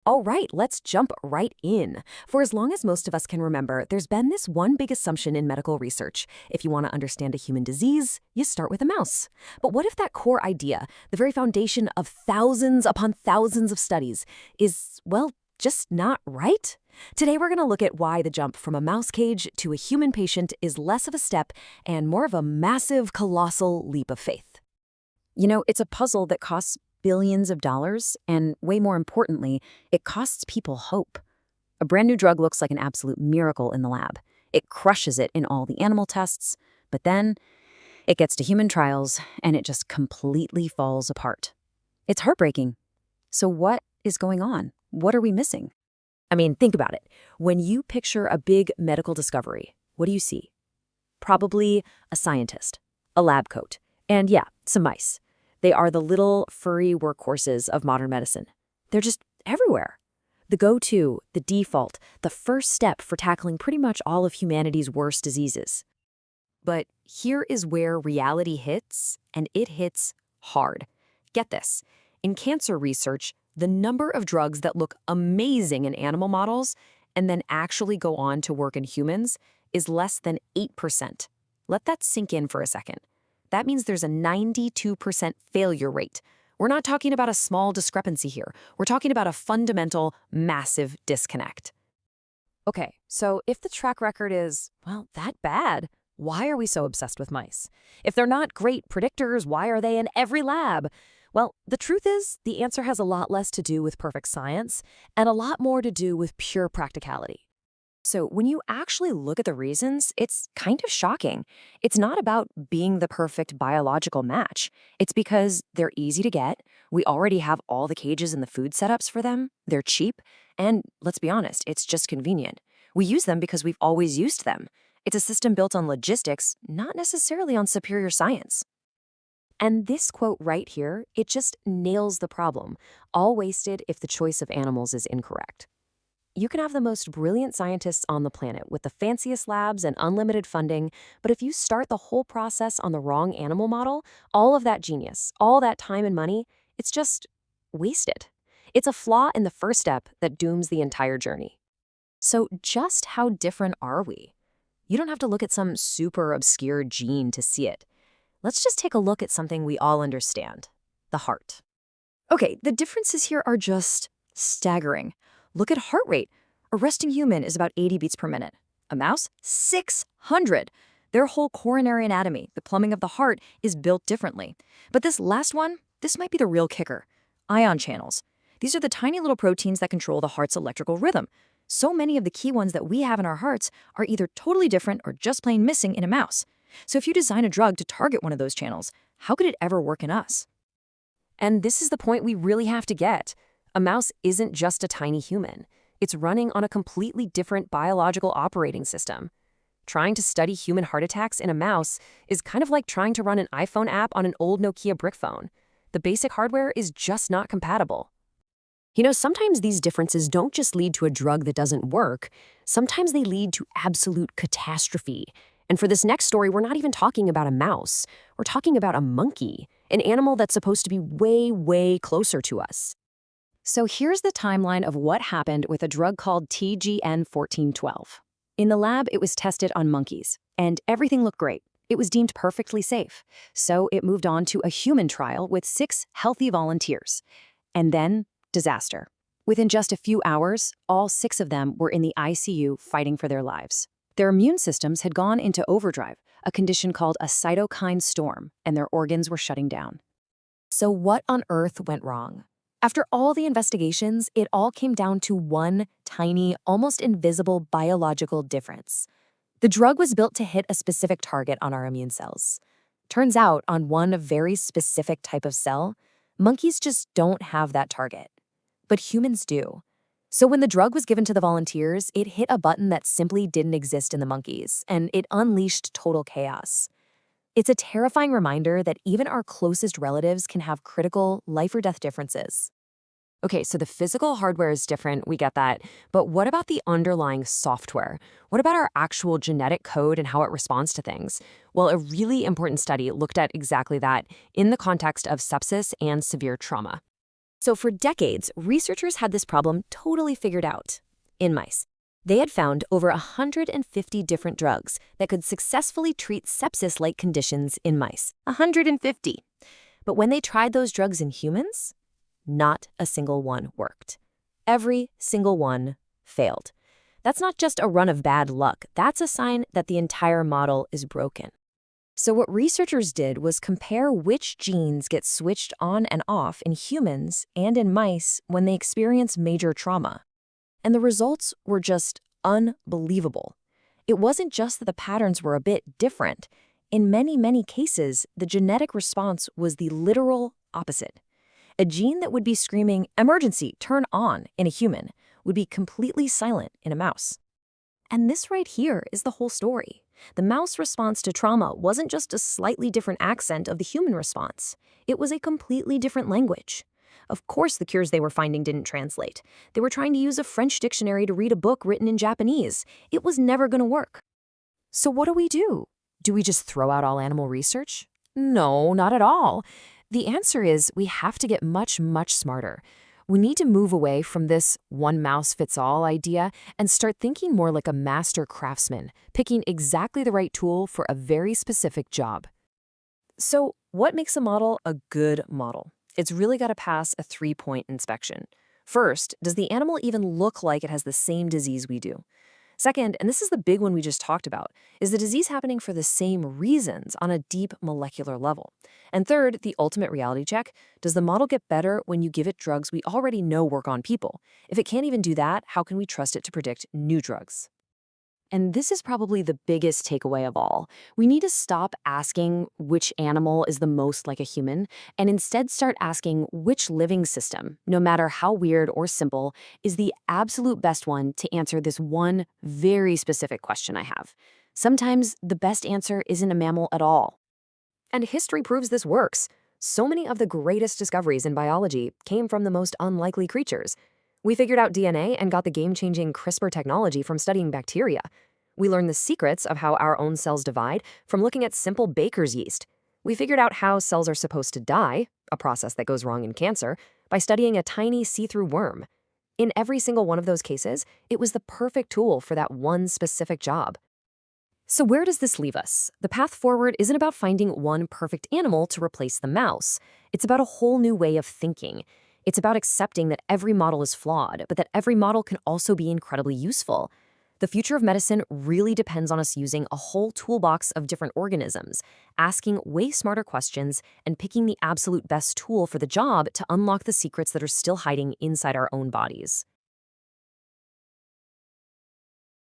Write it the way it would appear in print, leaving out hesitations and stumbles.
All right, let's jump right in. For as long as most of us can remember, there's been this one big assumption in medical research. If you want to understand a human disease, you start with a mouse. But what if that core idea, the very foundation of thousands upon thousands of studies, is, well, just not right? Today, we're going to look at why the jump from a mouse cage to a human patient is less of a step and more of a massive, colossal leap of faith. It's a puzzle that costs billions of dollars, and way more importantly, it costs people hope. A brand new drug looks like an absolute miracle in the lab. It crushes it in all the animal tests, but then it gets to human trials, and it just completely falls apart. It's heartbreaking. So what is going on? What are we missing? I mean, think about it. When you picture a big medical discovery, what do you see? Probably a scientist, a lab coat, and yeah, some mice. They are the little furry workhorses of modern medicine. They're just everywhere. The go-to, the default, the first step for tackling pretty much all of humanity's worst diseases. But here is where reality hits, and it hits hard. Get this. In cancer research, the number of drugs that look amazing in animal models and then actually go on to work in humans is less than 8%. Let that sink in for a second. That means there's a 92% failure rate. We're not talking about a small discrepancy here. We're talking about a fundamental, massive disconnect. Okay, so if the track record is, well, that bad, why are we so obsessed with mice? If they're not great predictors, why are they in every lab? Well, the truth is, the answer has a lot less to do with perfect science and a lot more to do with pure practicality. So when you actually look at the reasons, it's kind of shocking. It's not about being the perfect biological match. It's because they're easy to get, we already have all the cages and the food setups for them, they're cheap, and let's be honest, it's just convenient. We use them because we've always used them. It's a system built on logistics, not necessarily on superior science. And this quote right here, it just nails the problem, all wasted if the choice of animals is incorrect. You can have the most brilliant scientists on the planet with the fanciest labs and unlimited funding, but if you start the whole process on the wrong animal model, all of that genius, all that time and money, it's just wasted. It's a flaw in the first step that dooms the entire journey. So just how different are we? You don't have to look at some super obscure gene to see it. Let's just take a look at something we all understand, the heart. Okay, the differences here are just staggering. Look at heart rate. A resting human is about 80 beats per minute. A mouse, 600. Their whole coronary anatomy, the plumbing of the heart, is built differently. But this last one, this might be the real kicker. Ion channels. These are the tiny little proteins that control the heart's electrical rhythm. So many of the key ones that we have in our hearts are either totally different or just plain missing in a mouse. So if you design a drug to target one of those channels, how could it ever work in us? And this is the point we really have to get. A mouse isn't just a tiny human. It's running on a completely different biological operating system. Trying to study human heart attacks in a mouse is kind of like trying to run an iPhone app on an old Nokia brick phone. The basic hardware is just not compatible. Sometimes these differences don't just lead to a drug that doesn't work. Sometimes they lead to absolute catastrophe. And for this next story, we're not even talking about a mouse. We're talking about a monkey, an animal that's supposed to be way, way closer to us. So here's the timeline of what happened with a drug called TGN-1412. In the lab, it was tested on monkeys, and everything looked great. It was deemed perfectly safe. So it moved on to a human trial with 6 healthy volunteers. And then, disaster. Within just a few hours, all 6 of them were in the ICU fighting for their lives. Their immune systems had gone into overdrive, a condition called a cytokine storm, and their organs were shutting down. So what on earth went wrong? After all the investigations, it all came down to one tiny, almost invisible biological difference. The drug was built to hit a specific target on our immune cells. Turns out, on one very specific type of cell, monkeys just don't have that target. But humans do. So when the drug was given to the volunteers, it hit a button that simply didn't exist in the monkeys, and it unleashed total chaos. It's a terrifying reminder that even our closest relatives can have critical life-or-death differences. Okay, so the physical hardware is different, we get that. But what about the underlying software? What about our actual genetic code and how it responds to things? Well, a really important study looked at exactly that in the context of sepsis and severe trauma. So for decades, researchers had this problem totally figured out. In mice, they had found over 150 different drugs that could successfully treat sepsis-like conditions in mice. 150. But when they tried those drugs in humans, not a single one worked. Every single one failed. That's not just a run of bad luck. That's a sign that the entire model is broken. So what researchers did was compare which genes get switched on and off in humans and in mice when they experience major trauma. And the results were just unbelievable. It wasn't just that the patterns were a bit different. In many, many cases, the genetic response was the literal opposite. A gene that would be screaming, "Emergency, turn on," in a human would be completely silent in a mouse. And this right here is the whole story. The mouse response to trauma wasn't just a slightly different accent of the human response. It was a completely different language. Of course, the cures they were finding didn't translate. They were trying to use a French dictionary to read a book written in Japanese. It was never going to work. So what do? Do we just throw out all animal research? No, not at all. The answer is we have to get much, much smarter. We need to move away from this one-mouse-fits-all idea and start thinking more like a master craftsman, picking exactly the right tool for a very specific job. So what makes a model a good model? It's really got to pass a 3-point inspection. First, does the animal even look like it has the same disease we do? Second, and this is the big one we just talked about, is the disease happening for the same reasons on a deep molecular level? And third, the ultimate reality check, does the model get better when you give it drugs we already know work on people? If it can't even do that, how can we trust it to predict new drugs? And this is probably the biggest takeaway of all. We need to stop asking which animal is the most like a human, and instead start asking which living system, no matter how weird or simple, is the absolute best one to answer this one very specific question I have. Sometimes the best answer isn't a mammal at all. And history proves this works. So many of the greatest discoveries in biology came from the most unlikely creatures. We figured out DNA and got the game-changing CRISPR technology from studying bacteria. We learned the secrets of how our own cells divide from looking at simple baker's yeast. We figured out how cells are supposed to die, a process that goes wrong in cancer, by studying a tiny see-through worm. In every single one of those cases, it was the perfect tool for that one specific job. So where does this leave us? The path forward isn't about finding one perfect animal to replace the mouse. It's about a whole new way of thinking. It's about accepting that every model is flawed, but that every model can also be incredibly useful. The future of medicine really depends on us using a whole toolbox of different organisms, asking way smarter questions, and picking the absolute best tool for the job to unlock the secrets that are still hiding inside our own bodies.